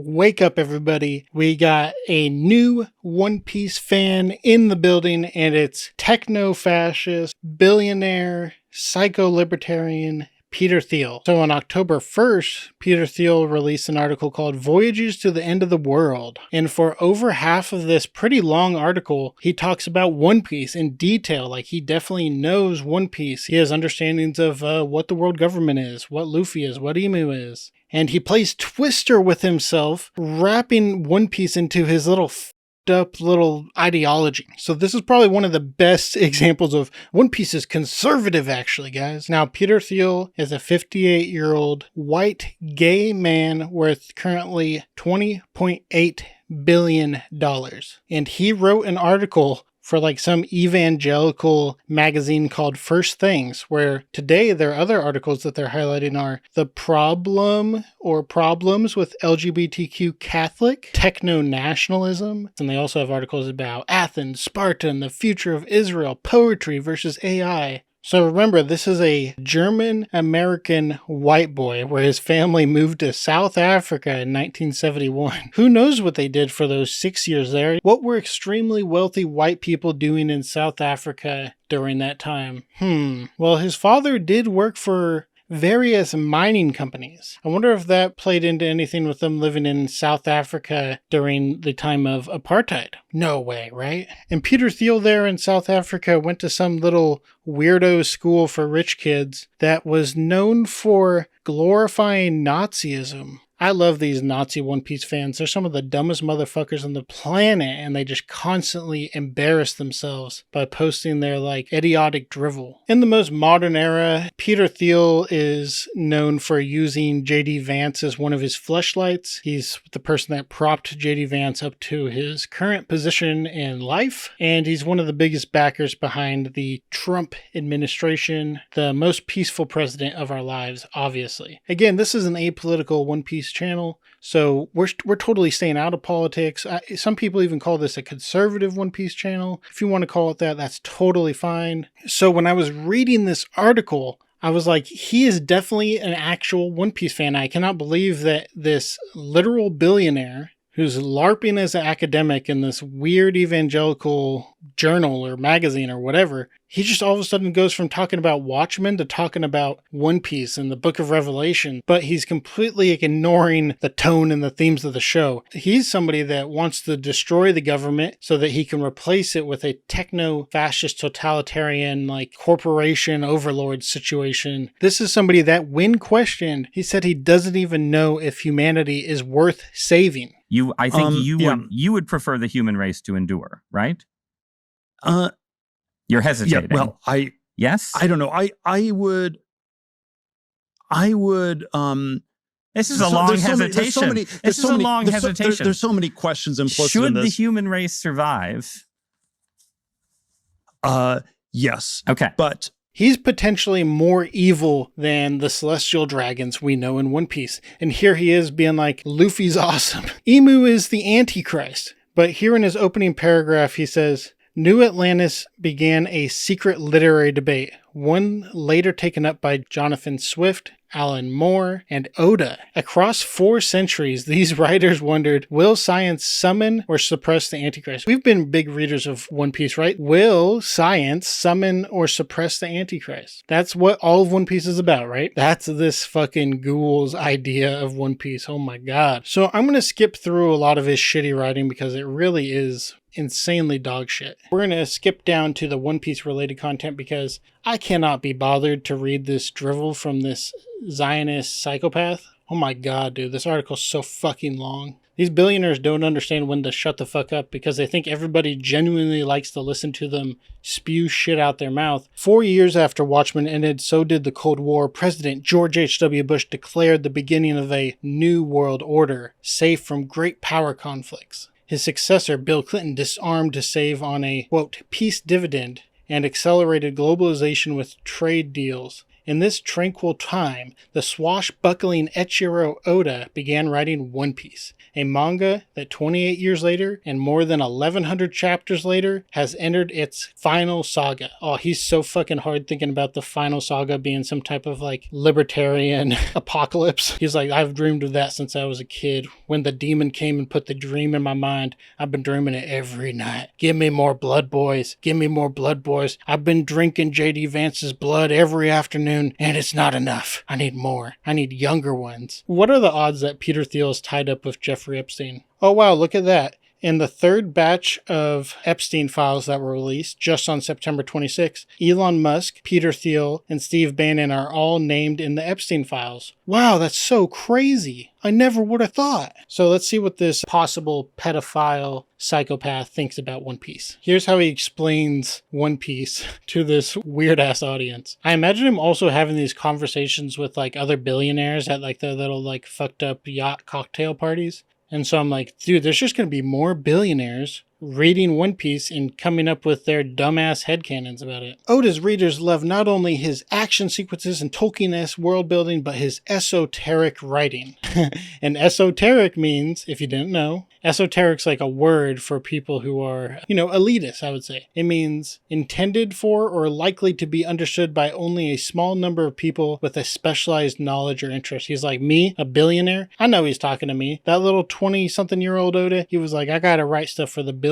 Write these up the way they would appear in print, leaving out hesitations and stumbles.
Wake up, everybody. We got a new One Piece fan in the building, and it's techno-fascist, billionaire, psycho-libertarian, Peter Thiel. So on October 1st, Peter Thiel released an article called Voyages to the End of the World. And for over half of this pretty long article, he talks about One Piece in detail. Like, he definitely knows One Piece. He has understandings of what the world government is, what Luffy is, what Emu is. And he plays Twister with himself, wrapping One Piece into his little up little ideology. So this is probably one of the best examples of One Piece is conservative, actually, guys. Now, Peter Thiel is a 58-year-old white gay man worth currently $20.8 billion. And he wrote an article for like some evangelical magazine called First Things, where today there are other articles that they're highlighting are the problem or problems with LGBTQ Catholic, techno-nationalism, and they also have articles about Athens, Sparta, and the future of Israel, poetry versus AI. So remember, this is a German-American white boy where his family moved to South Africa in 1971. Who knows what they did for those 6 years there? What were extremely wealthy white people doing in South Africa during that time? Well, his father did work for various mining companies. I wonder if that played into anything with them living in South Africa during the time of apartheid. No way, right? And Peter Thiel there in South Africa went to some little weirdo school for rich kids that was known for glorifying Nazism. I love these Nazi One Piece fans. They're some of the dumbest motherfuckers on the planet, and they just constantly embarrass themselves by posting their, like, idiotic drivel. In the most modern era, Peter Thiel is known for using J.D. Vance as one of his fleshlights. He's the person that propped J.D. Vance up to his current position in life, and he's one of the biggest backers behind the Trump administration, the most peaceful president of our lives, obviously. Again, this is an apolitical One Piece channel, so we're totally staying out of politics. Some people even call this a conservative One Piece channel. If you want to call it that, that's totally fine. So when I was reading this article, I was like, he is definitely an actual One Piece fan. I cannot believe that this literal billionaire who's LARPing as an academic in this weird evangelical journal or magazine or whatever, he just all of a sudden goes from talking about Watchmen to talking about One Piece and the Book of Revelation, but he's completely ignoring the tone and the themes of the show. He's somebody that wants to destroy the government so that he can replace it with a techno-fascist totalitarian, like, corporation overlord situation. This is somebody that, when questioned, he said he doesn't even know if humanity is worth saving. I think you would prefer the human race to endure, right? You're hesitating. Yeah, well, yes? I don't know. I would. This is a long hesitation. This is a long hesitation. There's so many questions implicit in this. Should the human race survive? Yes. Okay. But he's potentially more evil than the celestial dragons we know in One Piece. And here he is being like, Luffy's awesome. Emu is the Antichrist. But here in his opening paragraph, he says, New Atlantis began a secret literary debate, one later taken up by Jonathan Swift, Alan Moore, and Oda. Across 4 centuries, these writers wondered, will science summon or suppress the Antichrist? We've been big readers of One Piece, right? Will science summon or suppress the Antichrist? That's what all of One Piece is about, right? That's this fucking ghoul's idea of One Piece. Oh my god. So I'm going to skip through a lot of his shitty writing because it really is insanely dog shit. We're going to skip down to the One Piece related content because I cannot be bothered to read this drivel from this Zionist psychopath. Oh my god, dude, this article's so fucking long. These billionaires don't understand when to shut the fuck up because they think everybody genuinely likes to listen to them spew shit out their mouth. 4 years after Watchmen ended, so did the Cold War. President George H.W. Bush declared the beginning of a new world order, safe from great power conflicts. His successor, Bill Clinton, disarmed to save on a, quote, peace dividend and accelerated globalization with trade deals. In this tranquil time, the swashbuckling Eiichiro Oda began writing One Piece, a manga that 28 years later and more than 1,100 chapters later has entered its final saga. Oh, he's so fucking hard thinking about the final saga being some type of like libertarian apocalypse. He's like, I've dreamed of that since I was a kid. When the demon came and put the dream in my mind, I've been dreaming it every night. Give me more blood, boys. Give me more blood, boys. I've been drinking J.D. Vance's blood every afternoon, and it's not enough. I need more. I need younger ones. What are the odds that Peter Thiel is tied up with Jeffrey Epstein? Oh, wow, look at that. In the third batch of Epstein files that were released just on September 26, Elon Musk, Peter Thiel, and Steve Bannon are all named in the Epstein files. Wow, that's so crazy. I never would have thought. So let's see what this possible pedophile psychopath thinks about One Piece. Here's how he explains One Piece to this weird-ass audience. I imagine him also having these conversations with like other billionaires at like their little like fucked up yacht cocktail parties. And so I'm like, dude, there's just going to be more billionaires reading One Piece and coming up with their dumbass headcanons about it. Oda's readers love not only his action sequences and Tolkien-esque world building, but his esoteric writing. And esoteric means, if you didn't know, esoteric's like a word for people who are, elitist, I would say. It means intended for or likely to be understood by only a small number of people with a specialized knowledge or interest. He's like, me, a billionaire? I know he's talking to me. That little 20-something-year-old Oda, he was like, I gotta write stuff for the billionaires.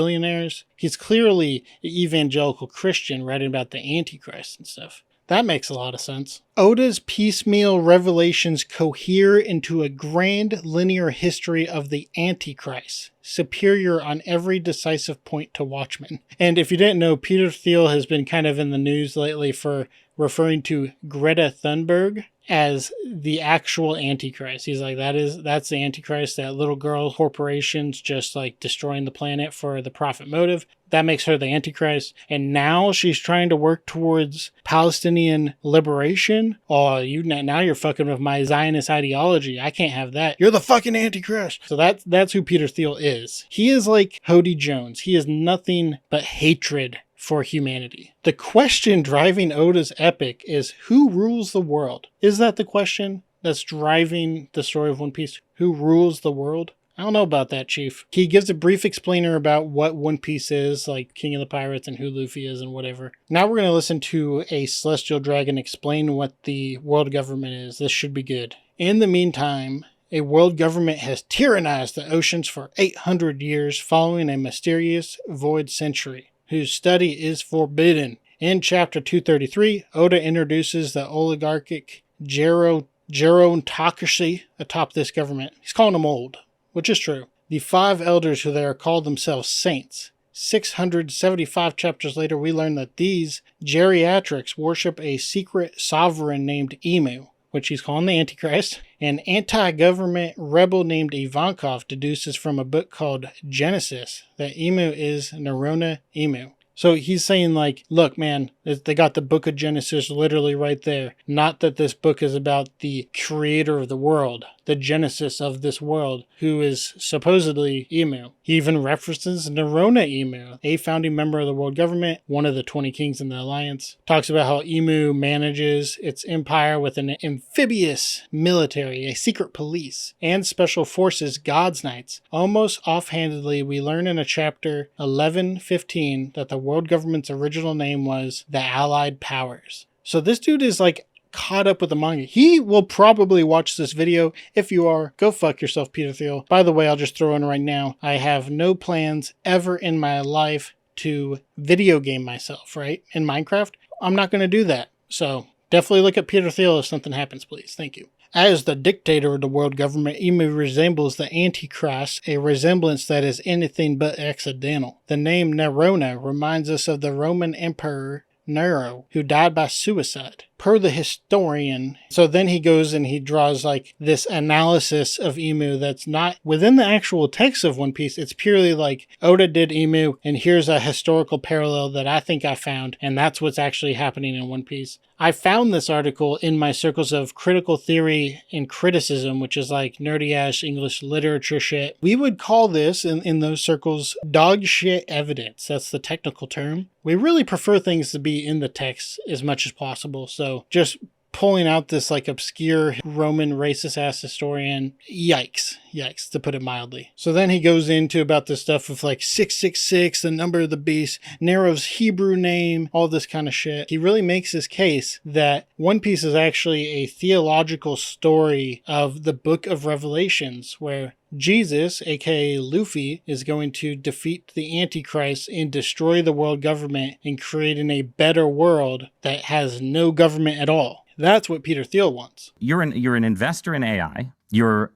He's clearly an evangelical Christian writing about the Antichrist and stuff. That makes a lot of sense. Oda's piecemeal revelations cohere into a grand linear history of the Antichrist, superior on every decisive point to Watchmen. And if you didn't know, Peter Thiel has been kind of in the news lately for referring to Greta Thunberg as the actual Antichrist. He's like, that's the Antichrist, that little girl corporations just like destroying the planet for the profit motive. That makes her the Antichrist. And now she's trying to work towards Palestinian liberation. Oh, now you're fucking with my Zionist ideology. I can't have that. You're the fucking Antichrist. So that's who Peter Thiel is. He is like Hody Jones. He is nothing but hatred for humanity. The question driving Oda's epic is, who rules the world? Is that the question that's driving the story of One Piece? Who rules the world? I don't know about that, Chief. He gives a brief explainer about what One Piece is, like King of the Pirates and who Luffy is and whatever. Now we're going to listen to a celestial dragon explain what the world government is. This should be good. In the meantime, a world government has tyrannized the oceans for 800 years following a mysterious void century, whose study is forbidden. In chapter 233, Oda introduces the oligarchic gerontocracy atop this government. He's calling them old, which is true. The 5 elders who there call themselves saints. 675 chapters later, we learn that these geriatrics worship a secret sovereign named Emu, which he's calling the Antichrist. An anti-government rebel named Ivankov deduces from a book called Genesis that Emu is Nerona Emu. So he's saying like, look, man, they got the book of Genesis literally right there. Not that this book is about the creator of the world, the genesis of this world, who is supposedly Emu. He even references Nerona Emu, a founding member of the world government, one of the 20 kings in the alliance. Talks about how Emu manages its empire with an amphibious military, a secret police, and special forces, God's Knights. Almost offhandedly, we learn in a chapter 11:15 that the world government's original name was the Allied Powers. So this dude is like caught up with the manga. He will probably watch this video. If you are, go fuck yourself, Peter Thiel. By the way, I'll just throw in right now, I have no plans ever in my life to video game myself, right? In Minecraft. I'm not going to do that. So definitely look at Peter Thiel if something happens, please. Thank you. As the dictator of the world government, Emu resembles the Antichrist, a resemblance that is anything but accidental. The name Nerona reminds us of the Roman Emperor Nero, who died by suicide, per the historian. So then he goes and he draws like this analysis of Emu that's not within the actual text of One Piece. It's purely like Oda did Emu, and here's a historical parallel that I think I found, and that's what's actually happening in One Piece. I found this article in my circles of critical theory and criticism, which is like nerdy-ass English literature shit. We would call this, in those circles, dog shit evidence. That's the technical term. We really prefer things to be in the text as much as possible, so just pulling out this like obscure Roman racist ass historian. Yikes, to put it mildly. So then he goes into about this stuff of like 666, the number of the beast, Nero's Hebrew name, all this kind of shit. He really makes his case that One Piece is actually a theological story of the book of Revelations, where Jesus, aka Luffy, is going to defeat the Antichrist and destroy the world government and create a better world that has no government at all. That's what Peter Thiel wants. You're an investor in AI. You're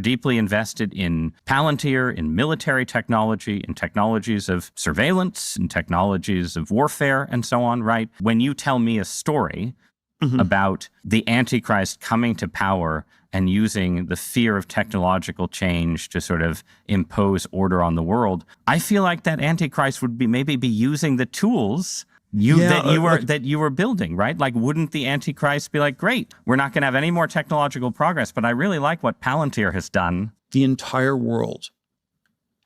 deeply invested in Palantir, in military technology, in technologies of surveillance, in technologies of warfare, and so on, right? When you tell me a story about the Antichrist coming to power and using the fear of technological change to sort of impose order on the world, I feel like that Antichrist would maybe be using the tools that you were building, right? Like, wouldn't the Antichrist be like, great, we're not going to have any more technological progress, but I really like what Palantir has done. The entire world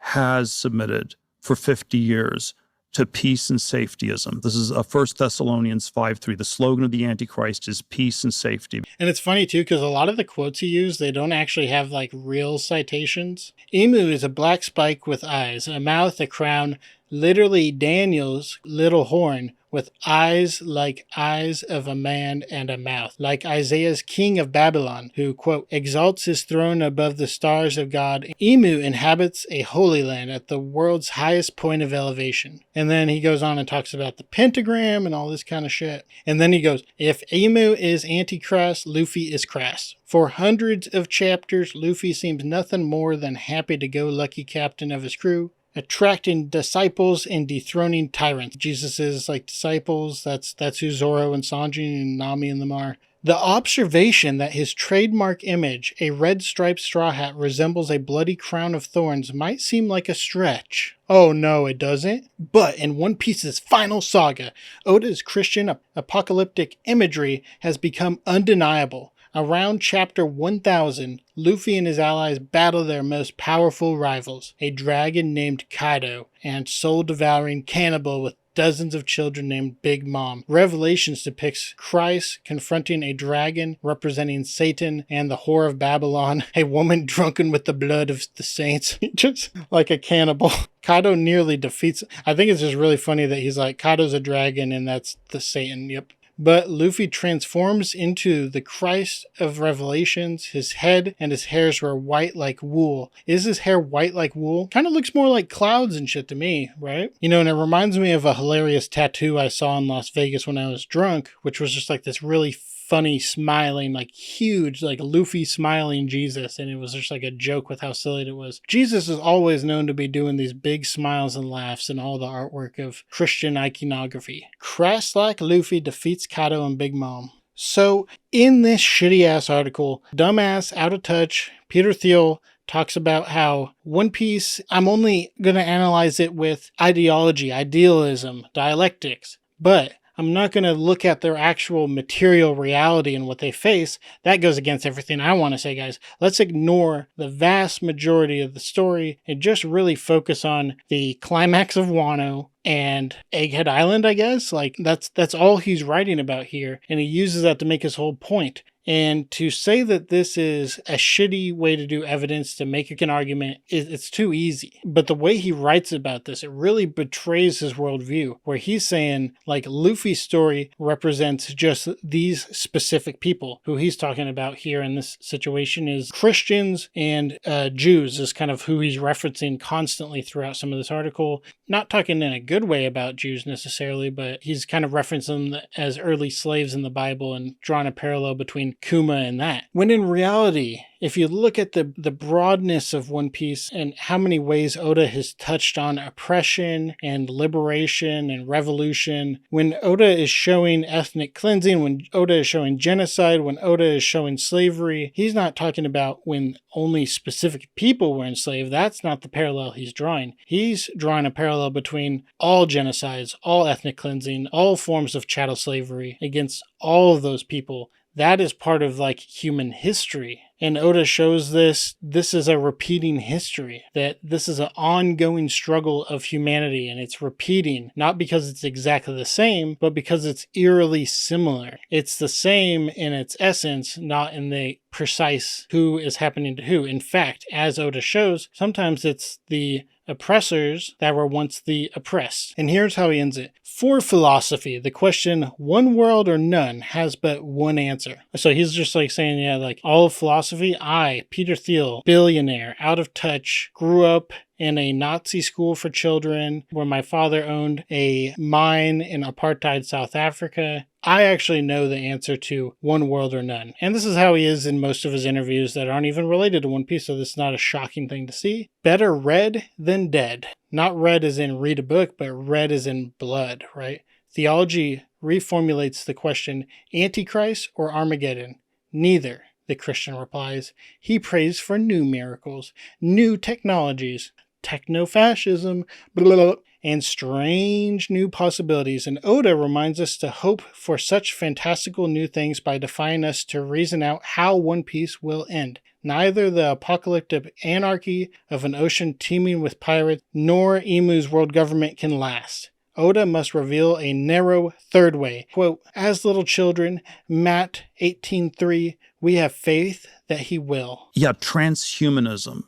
has submitted for 50 years to peace and safetyism. This is 1 Thessalonians 5:3. The slogan of the Antichrist is peace and safety. And it's funny too, because a lot of the quotes he used, they don't actually have like real citations. Emu is a black spike with eyes, a mouth, a crown, literally Daniel's little horn, with eyes like eyes of a man and a mouth, like Isaiah's king of Babylon, who, quote, exalts his throne above the stars of God. Emu inhabits a holy land at the world's highest point of elevation. And then he goes on and talks about the pentagram and all this kind of shit. And then he goes, if Emu is Antichrist, Luffy is crass. For hundreds of chapters, Luffy seems nothing more than happy-go-lucky captain of his crew, attracting disciples and dethroning tyrants. Jesus' like disciples, that's who Zoro and Sanji and Nami and them are. The observation that his trademark image, a red striped straw hat, resembles a bloody crown of thorns might seem like a stretch. Oh no, it doesn't. But in One Piece's final saga, Oda's Christian apocalyptic imagery has become undeniable. Around chapter 1000, Luffy and his allies battle their most powerful rivals, a dragon named Kaido, and soul-devouring cannibal with dozens of children named Big Mom. Revelations depicts Christ confronting a dragon representing Satan and the whore of Babylon, a woman drunken with the blood of the saints, just like a cannibal. Kaido nearly defeats. I think it's just really funny that he's like, Kaido's a dragon and that's the Satan, yep. But Luffy transforms into the Christ of Revelations. His head and his hairs were white like wool. Is his hair white like wool? Kind of looks more like clouds and shit to me, right? You know, and it reminds me of a hilarious tattoo I saw in Las Vegas when I was drunk, which was just like this really funny, smiling, like huge, like Luffy smiling Jesus, and it was just like a joke with how silly it was. Jesus is always known to be doing these big smiles and laughs in all the artwork of Christian iconography. Christ-like Luffy defeats Kaido and Big Mom. So, in this shitty-ass article, dumbass, out of touch, Peter Thiel talks about how One Piece, I'm only going to analyze it with ideology, idealism, dialectics, but I'm not going to look at their actual material reality and what they face. That goes against everything I want to say, guys. Let's ignore the vast majority of the story and just really focus on the climax of Wano and Egghead Island, I guess. Like, that's all he's writing about here, and he uses that to make his whole point. And to say that this is a shitty way to do evidence to make an argument, it's too easy. But the way he writes about this, it really betrays his worldview, where he's saying, like, Luffy's story represents just these specific people. Who he's talking about here in this situation is Christians and Jews is kind of who he's referencing constantly throughout some of this article. Not talking in a good way about Jews necessarily, but he's kind of referencing them as early slaves in the Bible and drawing a parallel between Kuma and that. When in reality, if you look at the broadness of One Piece and how many ways Oda has touched on oppression and liberation and revolution, when Oda is showing ethnic cleansing, when Oda is showing genocide, when Oda is showing slavery, he's not talking about when only specific people were enslaved. That's not the parallel he's drawing. He's drawing a parallel between all genocides, all ethnic cleansing, all forms of chattel slavery against all of those people. That is part of like human history. And Oda shows this is a repeating history, that this is an ongoing struggle of humanity, and it's repeating, not because it's exactly the same, but because it's eerily similar. It's the same in its essence, not in the precise who is happening to who. In fact, as Oda shows, sometimes it's the oppressors that were once the oppressed. And here's how he ends it. For philosophy, the question, one world or none, has but one answer. So he's just like saying, yeah, like all of philosophy, I, Peter Thiel, billionaire, out of touch, grew up in a Nazi school for children where my father owned a mine in apartheid South Africa. I actually know the answer to one world or none. And this is how he is in most of his interviews that aren't even related to One Piece, so this is not a shocking thing to see. Better read than dead. Not read as in read a book, but read as in blood, right? Theology reformulates the question, Antichrist or Armageddon? Neither, the Christian replies. He prays for new miracles, new technologies, techno-fascism, blah, blah, blah, and strange new possibilities. And Oda reminds us to hope for such fantastical new things by defying us to reason out how One Piece will end. Neither the apocalyptic anarchy of an ocean teeming with pirates, nor Imu's world government can last. Oda must reveal a narrow third way. Quote, as little children, Matt 18.3, we have faith that he will. Yeah, transhumanism.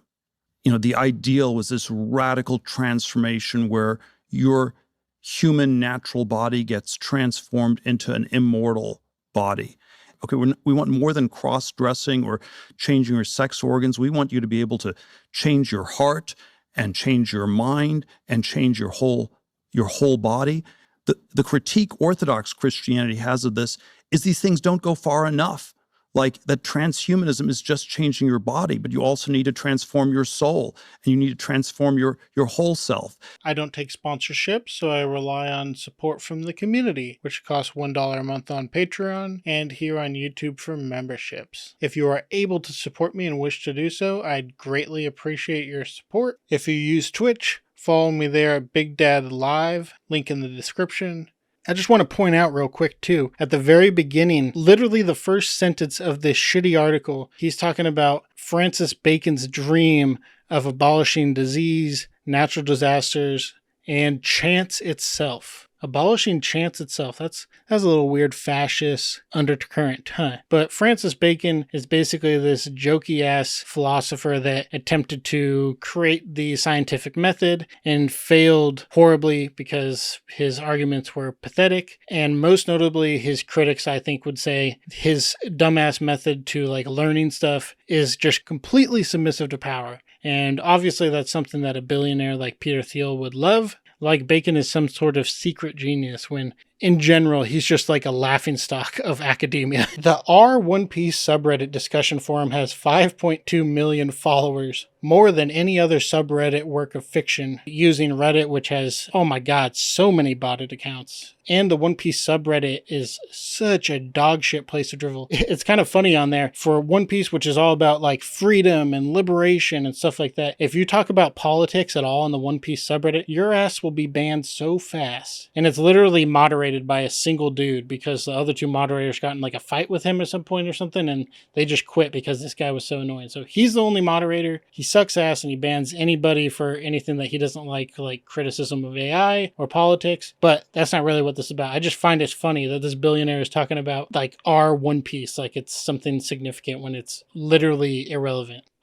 The ideal was this radical transformation where your human natural body gets transformed into an immortal body. Okay, we want more than cross-dressing or changing your sex organs. We want you to be able to change your heart and change your mind and change your whole body. The critique Orthodox Christianity has of this is these things don't go far enough. Like that transhumanism is just changing your body, but you also need to transform your soul and you need to transform your whole self. I don't take sponsorships, so I rely on support from the community, which costs $1 a month on Patreon and here on YouTube for memberships. If you are able to support me and wish to do so, I'd greatly appreciate your support. If you use Twitch, follow me there at Big Dad Live, link in the description. I just want to point out real quick too, at the very beginning, literally the first sentence of this shitty article, he's talking about Francis Bacon's dream of abolishing disease, natural disasters, and chance itself. Abolishing chance itself. That's a little weird fascist undercurrent, huh? But Francis Bacon is basically this jokey-ass philosopher that attempted to create the scientific method and failed horribly because his arguments were pathetic. And most notably, his critics, I think, would say his dumbass method to learning stuff is just completely submissive to power. And obviously that's something that a billionaire like Peter Thiel would love. Like Bacon is some sort of secret genius when, in general, he's just like a laughingstock of academia. The R One Piece subreddit discussion forum has 5.2 million followers, more than any other subreddit work of fiction, using Reddit, which has, oh my god, so many botted accounts. And the One Piece subreddit is such a dogshit place to drivel. It's kind of funny on there for One Piece, which is all about freedom and liberation and stuff like that. If you talk about politics at all in the One Piece subreddit, your ass will be banned so fast. And it's literally moderated by a single dude because the other two moderators got in a fight with him at some point or something, and they just quit because this guy was so annoying. So he's the only moderator. He sucks ass and he bans anybody for anything that he doesn't like criticism of AI or politics. But that's not really what this is about. I just find it funny that this billionaire is talking about our One Piece like it's something significant when it's literally irrelevant.